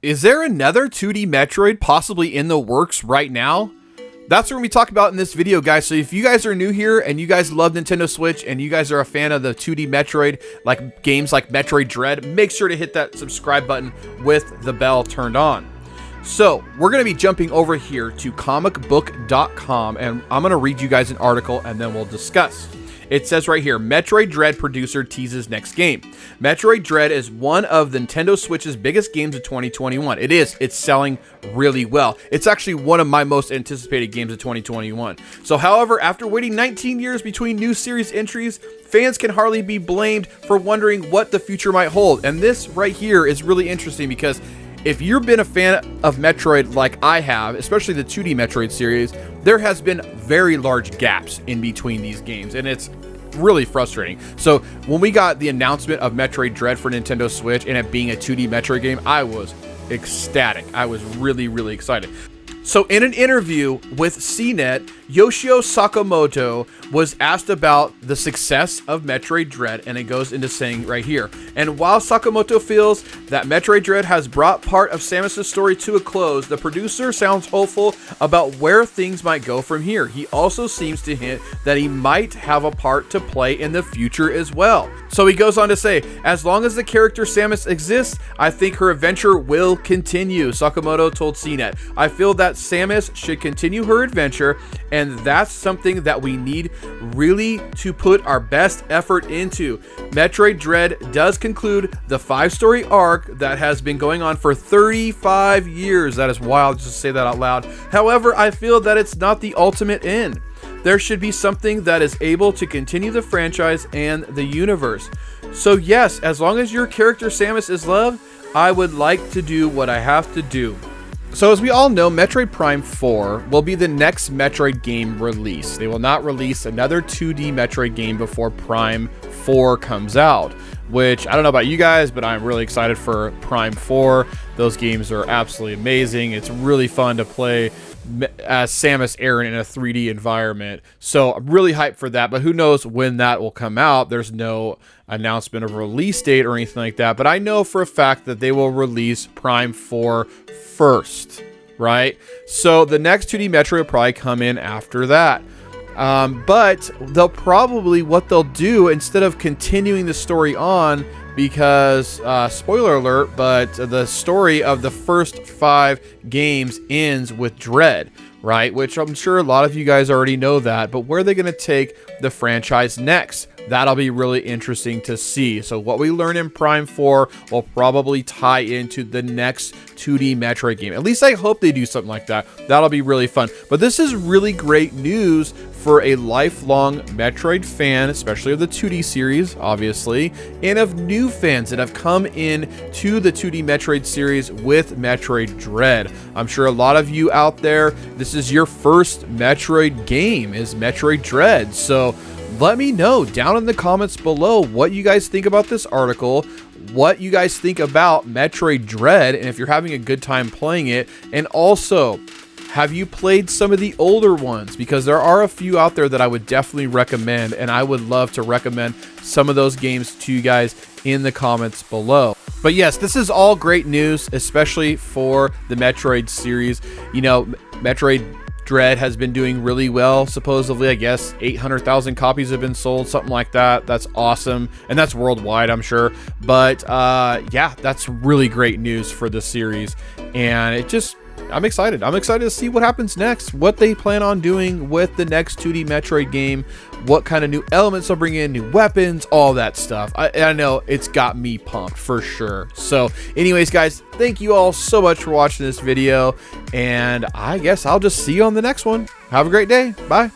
Is there another 2D Metroid possibly in the works right now? That's what we're going to be talking about in this video, guys. So if you guys are new here and you guys love Nintendo Switch and you guys are a fan of the 2D Metroid, like games like Metroid Dread, make sure to hit that subscribe button with the bell turned on. So we're going to be jumping over here to comicbook.com, and I'm going to read you guys an article and then we'll discuss. It says right here, Metroid Dread producer teases next game. Metroid Dread is one of the Nintendo Switch's biggest games of 2021. It's selling really well. It's actually one of my most anticipated games of 2021. So however, after waiting 19 years between new series entries, fans can hardly be blamed for wondering what the future might hold. And this right here is really interesting because if you've been a fan of Metroid like I have, especially the 2D Metroid series, there has been very large gaps in between these games, and it's really frustrating. So when we got the announcement of Metroid Dread for Nintendo Switch and it being a 2D Metroid game, I was ecstatic. I was really, really excited. So in an interview with CNET, Yoshio Sakamoto was asked about the success of Metroid Dread, and it goes into saying right here, and while Sakamoto feels that Metroid Dread has brought part of Samus's story to a close, the producer sounds hopeful about where things might go from here. He also seems to hint that he might have a part to play in the future as well. So he goes on to say, as long as the character Samus exists, I think her adventure will continue, Sakamoto told CNET. I feel that Samus should continue her adventure, and that's something that we need really to put our best effort into. Metroid Dread does conclude the 5-story arc that has been going on for 35 years. That is wild just to say that out loud. However, I feel that it's not the ultimate end. There should be something that is able to continue the franchise and the universe. So yes, as long as your character Samus is loved, I would like to do what I have to do. So as we all know, Metroid Prime 4 will be the next Metroid game release. They will not release another 2D Metroid game before Prime 4 comes out, which I don't know about you guys, but I'm really excited for Prime 4. Those games are absolutely amazing. It's really fun to play as Samus Aran in a 3D environment. So I'm really hyped for that, but who knows when that will come out. There's no announcement of a release date or anything like that, but I know for a fact that they will release Prime 4 first, right? So the next 2D Metroid will probably come in after that. But they'll probably, what they'll do, instead of continuing the story on, because spoiler alert, but the story of the first 5 games ends with Dread, right? Which I'm sure a lot of you guys already know that, but where are they going to take the franchise next? That'll be really interesting to see. So what we learn in Prime 4 will probably tie into the next 2D Metroid game. At least I hope they do something like that. That'll be really fun. But this is really great news for a lifelong Metroid fan, especially of the 2D series, obviously, and of new fans that have come in to the 2D Metroid series with Metroid Dread. I'm sure a lot of you out there, this is your first Metroid game, is Metroid Dread. So let me know down in the comments below what you guys think about this article, what you guys think about Metroid Dread, and if you're having a good time playing it. And also, have you played some of the older ones? Because there are a few out there that I would definitely recommend, and I would love to recommend some of those games to you guys in the comments below. But yes, this is all great news, especially for the Metroid series. You know, Metroid Dread has been doing really well, supposedly. I guess 800,000 copies have been sold, something like that. That's awesome, and that's worldwide, I'm sure. But yeah, that's really great news for the series, and it just, I'm excited. I'm excited to see what happens next, what they plan on doing with the next 2D Metroid game, what kind of new elements they'll bring in, new weapons, all that stuff. I know it's got me pumped for sure. So anyways, guys, thank you all so much for watching this video, and I guess I'll just see you on the next one. Have a great day. Bye.